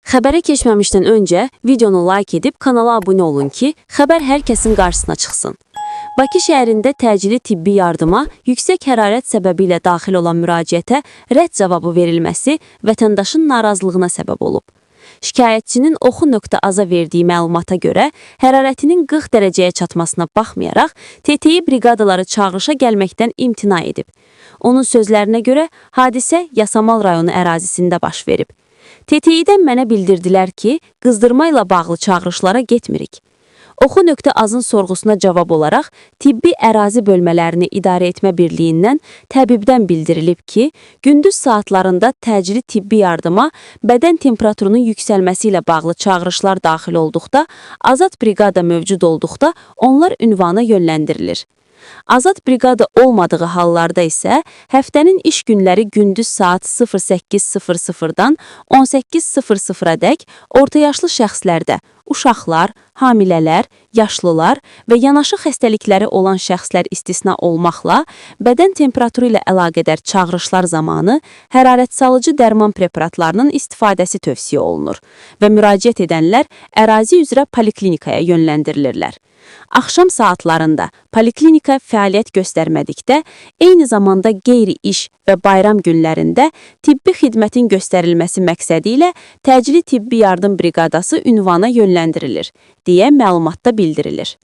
Xəbərə keçməmişdən öncə videonu like edib kanala abunə olun ki, xəbər hər kəsin qarşısına çıxsın. Bakı şəhərində təcili tibbi yardıma yüksək hərarət səbəbi ilə daxil olan müraciətə rədd cavabı verilməsi vətəndaşın narazılığına səbəb olub. Şikayətçinin oxu.az-a verdiyi məlumata görə hərarətinin 40 dərəcəyə çatmasına baxmayaraq TTİ briqadaları çağırışa gəlməkdən imtina edib. Onun sözlərinə görə hadisə Yasamal rayonu ərazisində baş verib. TTİ-dən mənə bildirdilər ki, qızdırma ilə bağlı çağırışlara getmirik. Oxu.az-ın sorğusuna cavab olaraq tibbi ərazi bölmələrini idarə etmə birliyindən təbibdən bildirilib ki, gündüz saatlarında təcili tibbi yardıma bədən temperaturunun yüksəlməsi ilə bağlı çağırışlar daxil olduqda, azad briqada mövcud olduqda onlar ünvana yönləndirilir. Azad briqada olmadığı hallarda isə həftənin iş günləri gündüz saat 08:00-dan 18:00-a dək orta yaşlı şəxslərdə, uşaqlar, hamilələr, yaşlılar və yanaşı xəstəlikləri olan şəxslər istisna olmaqla bədən temperaturu ilə əlaqədar çağırışlar zamanı hərarət salıcı dərman preparatlarının istifadəsi tövsiyə olunur və müraciət edənlər ərazi üzrə poliklinikaya yönləndirilirlər. Axşam saatlarında poliklinika fəaliyyət göstərmədikdə, eyni zamanda qeyri-iş və bayram günlərində tibbi xidmətin göstərilməsi məqsədi ilə təcili tibbi yardım briqadası ünvana yönləndirilir, deyə məlumatda bildirilir.